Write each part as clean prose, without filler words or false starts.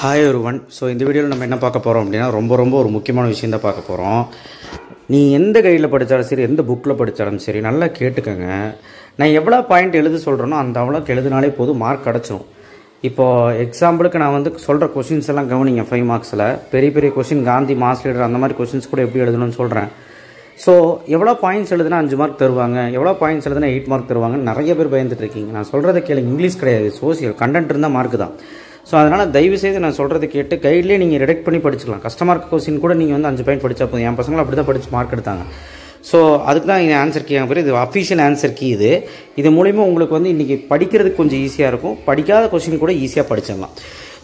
Hi ஒருவன். So இந்த வீடியோவில் நம்ம என்ன பார்க்க போகிறோம் அப்படின்னா ரொம்ப ஒரு முக்கியமான விஷயம் தான் பார்க்க போகிறோம். நீ எந்த கையில் படித்தாலும் சரி, எந்த புக்கில் படித்தாலும் சரி, நல்லா கேட்டுக்கோங்க. நான் எவ்வளோ பாயிண்ட் எழுத சொல்கிறேனோ அந்த அவ்வளோக்கு எழுதினாலே போதும், மார்க் கிடச்சிரும். இப்போது எக்ஸாம்பிளுக்கு நான் வந்து சொல்கிற கொஷின்ஸ் எல்லாம் கவனிங்க. 5 மார்க்ஸில் பெரிய கொஷின், காந்தி மாஸ் லீடர் அந்த மாதிரி கொஷின்ஸ் கூட எப்படி எழுதணும்னு சொல்கிறேன். ஸோ எவ்வளோ பாயிண்ட்ஸ் எழுதுனா 5 மார்க் தருவாங்க, எவ்வளோ பாயிண்ட்ஸ் எழுதுனா 8 மார்க் தருவாங்க, நிறைய பேர் பயந்துட்டு இருக்கீங்க. நான் சொல்கிறத கேளுங்க. இங்கிலீஷ் கிடையாது, சோசியல் கண்டென்ட் இருந்தால் மார்க்கு தான். ஸோ அதனால் தயவுசெய்து நான் சொல்கிறது கேட்டு கைட்லேயே நீங்கள் ரெடக்ட் பண்ணி படிச்சுக்கலாம். கஸ்டமர் கொஸ்டின் கூட நீங்கள் வந்து 5 பாயிண்ட் படித்தா போதும். என் பசங்களும் அப்படி தான் படித்து மார்க் எடுத்தாங்க. ஸோ அதுக்கு தான் எங்கள் ஆன்சர் கீ பேர். இது அஃபிஷியல் ஆன்சர் கீ. இது மூலிமா உங்களுக்கு வந்து இன்றைக்கி படிக்கிறதுக்கு கொஞ்சம் ஈஸியாக இருக்கும். படிக்காத கொஸ்டின் கூட ஈஸியாக படிச்சிடலாம்.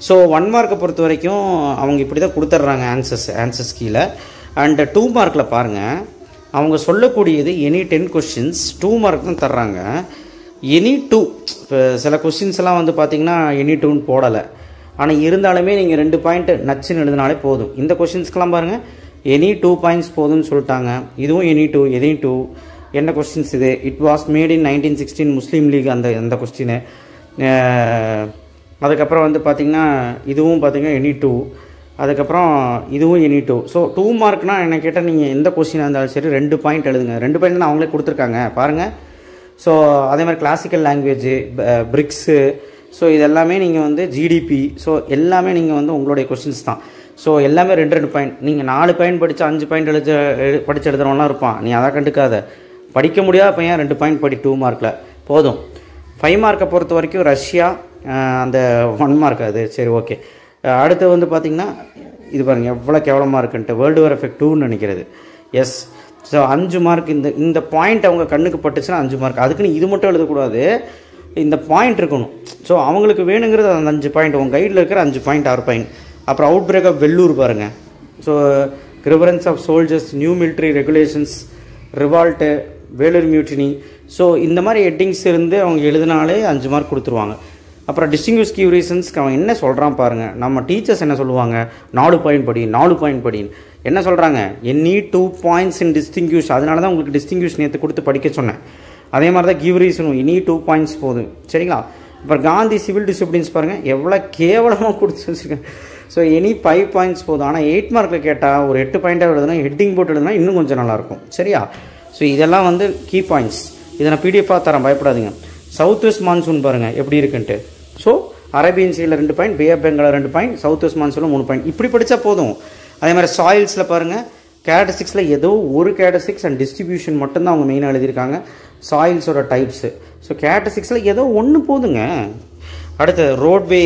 ஸோ 1 மார்க்கை பொறுத்த வரைக்கும் அவங்க இப்படி தான் கொடுத்துட்றாங்க ஆன்சர்ஸ் கீழே. அண்ட் 2 மார்க்கில் பாருங்கள், அவங்க சொல்லக்கூடியது எனி 10 கொஸ்டின்ஸ் 2 மார்க் தான் தர்றாங்க. எனி 2, இப்போ சில கொஸ்டின்ஸ் எல்லாம் வந்து பார்த்திங்கன்னா எனி 2ன்னு போடலை. ஆனால் இருந்தாலுமே நீங்கள் 2 பாயிண்ட் நச்சுன்னு எழுதினாலே போதும். இந்த கொஸ்டின்ஸ்க்கெலாம் பாருங்கள், எனி 2 பாயிண்ட்ஸ் போதும்னு சொல்லிட்டாங்க. இதுவும் எனி 2, எனி 2. என்ன கொஸ்டின்ஸ் இது? It was made in 1916 Muslim League, அந்த கொஸ்டின். அதுக்கப்புறம் வந்து பார்த்திங்கன்னா இதுவும் பார்த்திங்கன்னா எனி 2. அதுக்கப்புறம் இதுவும் எனி 2. ஸோ 2 மார்க்னால் என்ன கேட்டால் நீங்கள் எந்த கொஸ்டினாக இருந்தாலும் சரி 2 பாயிண்ட் எழுதுங்க. 2 பாயிண்ட் தான் அவங்களே கொடுத்துருக்காங்க பாருங்கள். ஸோ அதே மாதிரி கிளாசிக்கல் லாங்குவேஜ், பிரிக்ஸு, ஸோ இதெல்லாமே நீங்கள் வந்து ஜிடிபி, ஸோ எல்லாமே நீங்கள் வந்து உங்களுடைய கொஸ்டின்ஸ் தான். ஸோ எல்லாமே 2 பாயிண்ட். நீங்கள் 4 பாயிண்ட் படித்து 5 பாயிண்ட் படித்து எழுதுறவங்களாம் இருப்பான். நீ அதை கண்டுக்காத. படிக்க முடியாத பையன் 2 பாயிண்ட் படி 2 மார்க்கில் போதும். 5 மார்க்கை பொறுத்த வரைக்கும் ரஷ்யா அந்த 1 மார்க் அது சரி ஓகே. அடுத்து வந்து பார்த்திங்கன்னா இது பாருங்கள் எவ்வளோ கேவலமாக இருக்குன்ட்டு, வேர்ல்டு வார் எஃபெக்ட் 2ன்னு நினைக்கிறது. எஸ். So 5 mark. இந்த பாயிண்ட் அவங்க கண்ணுக்கு பட்டுச்சுன்னா 5 மார்க். அதுக்குன்னு இது மட்டும் எழுதக்கூடாது, இந்த பாயிண்ட் இருக்கணும். ஸோ அவங்களுக்கு வேணுங்கிறது அந்த 5 பாயிண்ட். உங்கள் கைடில் இருக்கிற 5 பாயிண்ட் 6 பாயிண்ட். அப்புறம் அவுட் பிரேக் ஆஃப் வெள்ளூர் பாருங்கள். So reverence of soldiers, new military regulations, revolt, Vellore mutiny. So இந்த மாதிரி ஹெட்டிங்ஸ் இருந்து அவங்க எழுதினாலே 5 மார்க் கொடுத்துருவாங்க. அப்புறம் டிஸ்டிங்விஷ் கீ ரீசன்ஸ்க்கு அவன் என்ன சொல்கிறான் பாருங்கள். நம்ம டீச்சர்ஸ் என்ன சொல்லுவாங்க, 4 பாயிண்ட் படி 4 பாயிண்ட் படின்னு என்ன சொல்கிறாங்க, எனி 2 பாயிண்ட்ஸ் இன் டிஸ்டிங்விஷ். அதனால தான் உங்களுக்கு டிஸ்டிங்விஷ் நேற்று கொடுத்து படிக்க சொன்னேன். அதே மாதிரி தான் கிவ் ரீசனும் எனி 2 பாயிண்ட்ஸ் போதும். சரிங்களா? அப்புறம் காந்தி சிவில் டிசிப்ளின்ஸ் பாருங்கள் எவ்வளோ கேவலமாக கொடுத்து வச்சுருக்கேன். ஸோ எனி 5 பாயிண்ட்ஸ் போதும். ஆனால் 8 மார்க்கில் கேட்டால் ஒரு 8 பாயிண்ட்டாக எழுதுனா, ஹெட்டிங் போட்டு எழுதுனா இன்னும் கொஞ்சம் நல்லாயிருக்கும். சரியா? ஸோ இதெல்லாம் வந்து கீ பாயிண்ட்ஸ். இதை நான் பிடிஎஃபாக தரேன், பயப்படாதீங்க. சவுத் வெஸ்ட் மான்சூன் பாருங்கள் எப்படி இருக்குன்ட்டு. ஸோ அரேபியன் சீல 2 point, bay of Bengal 2 point, south west மான்சூனில் 3 பாயிண்ட். இப்படி படித்தா போதும். அதே மாதிரி சாயில்ஸில் பாருங்கள், கேரக்டரிஸ்டிக்ஸில் ஏதோ ஒரு கேரக்டரிஸ்டிக்ஸ் அண்ட் டிஸ்ட்ரிபியூஷன் மட்டும்தான் அவங்க மெயினாக எழுதியிருக்காங்க, சாயில்ஸோட டைப்ஸு. ஸோ கேரக்டரிஸ்டிக்ஸில் ஏதோ ஒன்று போதுங்க. அடுத்து ரோட்வே,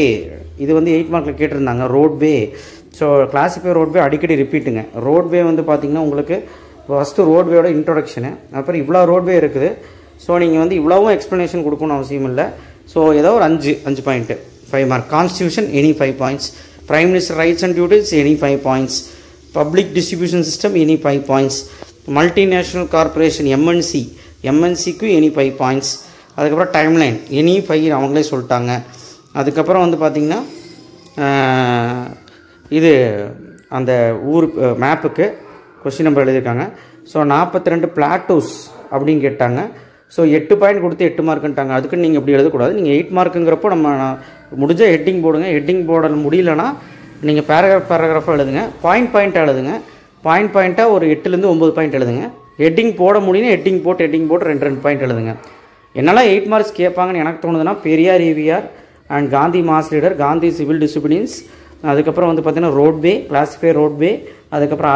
இது வந்து 8 மார்க்கில் கேட்டிருந்தாங்க. ரோட்வே, ஸோ கிளாசிஃபை ரோட்வே அடிக்கடி ரிப்பீட்டுங்க. ரோட்வே வந்து பார்த்திங்கன்னா உங்களுக்கு ஃபஸ்ட்டு ரோட்வேயோட இன்ட்ரொடக்ஷனு, அப்புறம் இவ்வளோ ரோட்வே இருக்குது. ஸோ நீங்கள் வந்து இவ்வளோவும் எக்ஸ்ப்ளனேஷன் கொடுக்கணும் அவசியம் இல்லை. ஸோ ஏதோ ஒரு 5 point 5 mark. Constitution any 5 points. Prime minister rights and duties any 5 points. Public distribution system any 5 points. Multinational corporation எம்என்சிக்கு எனி 5 பாயிண்ட்ஸ். அதுக்கப்புறம் டைம்லைன் எனி 5 அவங்களே சொல்லிட்டாங்க. அதுக்கப்புறம் வந்து பார்த்திங்கன்னா இது அந்த ஊர் மேப்புக்கு கொஸ்டின் நம்பர் எழுதியிருக்காங்க. ஸோ 42 பிளாட்டூஸ் அப்படின்னு கேட்டாங்க. ஸோ 8 பாயிண்ட் கொடுத்து 8 மார்க்குன்ட்டாங்க. அதுக்குன்னு நீங்கள் இப்படி எழுதக்கூடாது. நீங்கள் 8 மார்க்குங்கிறப்போ நம்ம முடிஞ்சால் ஹெட்டிங் போடுங்க. ஹெட்டிங் போட முடியலன்னா நீங்கள் பேராகிராஃபாக எழுதுங்க. பாயிண்ட்டாக எழுதுங்க. பாயிண்ட்டாக ஒரு 8லேருந்து 9 பாயிண்ட் எழுதுங்க. ஹெட்டிங் போட முடியும்னா ஹெட்டிங் போட்டு 2 பாயிண்ட் எழுதுங்க. என்னெல்லாம் 8 மார்க்ஸ் கேட்பாங்கன்னு எனக்கு தோணுதுன்னா, Periyar EVR and Gandhi mass leader, Gandhi civil disciplines, அதுக்கப்புறம் வந்து பார்த்திங்கன்னா ரோட்வே, கிளாசிஃபை ரோட்வே, அதுக்கப்புறம்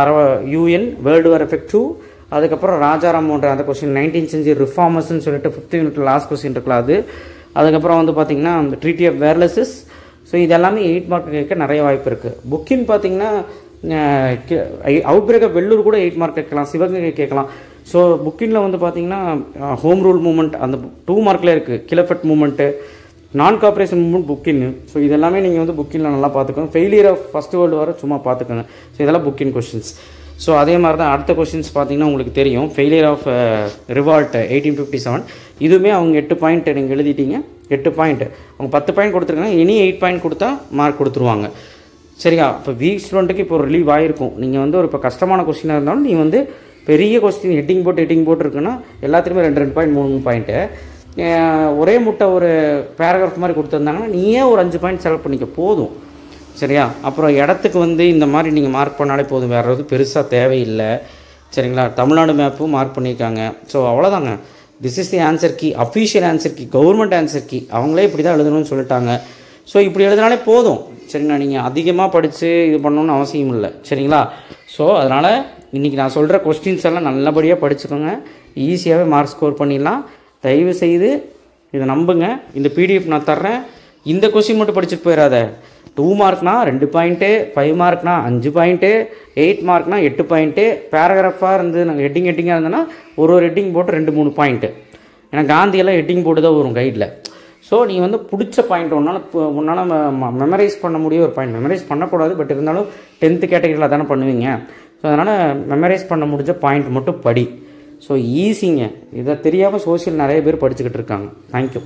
UN வேர்ல்டு வார் எஃபெக்ட் 2, அதுக்கப்புறம் ராஜாராம் போன்ற அந்த கொஸ்டின் 19th century ரிஃபார்மர்ஸ்ன்னு சொல்லிட்டு 5th யூனிட் லாஸ்ட் கொஸ்டின் இருக்கலாம் அது. அதுக்கப்புறம் வந்து பார்த்திங்கன்னா அந்த ட்ரீட்டி ஆஃப் வேர்லஸஸ். ஸோ இதெல்லாமே 8 மார்க் கேட்க நிறைய வாய்ப்பு இருக்குது. புக்கின் பார்த்திங்கன்னா அவுட் பிரேக் ஆஃப் வெள்ளூர் கூட 8 மார்க் கேட்கலாம், சிவகங்கை கேட்கலாம். ஸோ புக்கினில் வந்து பார்த்திங்கன்னா ஹோம் ரூல் மூமெண்ட் அந்த 2 மார்க்கில் இருக்குது. Khilafat movement, non cooperation movement புக்கின்னு. ஸோ இதெல்லாமே நீங்கள் வந்து புக்கினில் நல்லா பார்த்துக்கோங்க. Failure of first world war சும்மா பார்த்துக்கோங்க. ஸோ இதெல்லாம் புக்கின் கொஸ்டின்ஸ். ஸோ அதே மாதிரி தான் அடுத்த கொஸ்டின்ஸ் பார்த்திங்கன்னா உங்களுக்கு தெரியும். ஃபெயிலியர் ஆஃப் ரிவால்ட் 1857, இதுவுமே அவங்க 8 பாயிண்ட் நீங்கள் எழுதிட்டீங்க. 8 பாயிண்ட் அவங்க 10 பாயிண்ட் கொடுத்துருக்காங்க. இனி 8 பாயிண்ட் கொடுத்தா மார்க் கொடுத்துருவாங்க. சரியா? இப்போ வீக் ஸ்டூடெண்ட்டுக்கு இப்போ ஒரு ரிலீவ் ஆகிருக்கும். நீங்கள் வந்து ஒரு இப்போ கஷ்டமான கொஸ்டினாக இருந்தாலும் நீ வந்து பெரிய கொஸ்டின் ஹெட்டிங் போட்டு இருக்குன்னா எல்லாத்துலேயுமே 2 பாயிண்ட் 3 பாயிண்ட்டு ஒரே முட்டை ஒரு பேராகிராஃப் மாதிரி கொடுத்துருந்தாங்கன்னா நீயே ஒரு 5 பாயிண்ட் செலக்ட் பண்ணிக்க போதும். சரியா? அப்புறம் இடத்துக்கு வந்து இந்த மாதிரி நீங்கள் மார்க் பண்ணாலே போதும், வேறு எதுவும் பெருசாக தேவையில்லை. சரிங்களா? தமிழ்நாடு மேப்பும் மார்க் பண்ணியிருக்காங்க. ஸோ அவ்வளோதாங்க. This is the answer key, official answer key, government answer key. அவங்களே இப்படி தான் எழுதணும்னு சொல்லிட்டாங்க. ஸோ இப்படி எழுதினாலே போதும். சரிங்களா? நீங்கள் அதிகமாக படித்து இது பண்ணணுன்னு அவசியம் இல்லை. சரிங்களா? ஸோ அதனால் இன்றைக்கி நான் சொல்கிற கொஸ்டின்ஸ் எல்லாம் நல்லபடியாக படிச்சுக்கோங்க. ஈஸியாகவே மார்க் ஸ்கோர் பண்ணிடலாம். தயவு செய்து இதை நம்புங்க. இந்த பிடிஎஃப் நான் தர்றேன். இந்த கொஸ்டின் மட்டும் படிச்சுட்டு போயிடாத. 2 மார்க்னா 2 பாயிண்ட்டு, 5 மார்க்னா 5 பாயிண்ட்டு, 8 மார்க்னா 8 பாயிண்ட்டு, பேராகிராஃபாக இருந்து நாங்கள் ஹெட்டிங்காக இருந்தோன்னா ஒரு ஹெட்டிங் போட்டு 2-3 பாயிண்ட்டு. ஏன்னா காந்தியெல்லாம் ஹெட்டிங் போட்டு தான் வரும் கைடில். ஸோ நீங்கள் வந்து பிடிச்ச பாயிண்ட் உன்னால் மெமரைஸ் பண்ண முடிய ஒரு பாயிண்ட், மெமரைஸ் பண்ணக்கூடாது, பட் இருந்தாலும் 10th கேட்டகரியில் தானே பண்ணுவீங்க. ஸோ அதனால் மெமரைஸ் பண்ண முடிஞ்ச பாயிண்ட் மட்டும் படி. ஸோ ஈஸிங்க. இதை தெரியாமல் சோஷியல் நிறைய பேர் படிச்சுக்கிட்டு இருக்காங்க. தேங்க்யூ.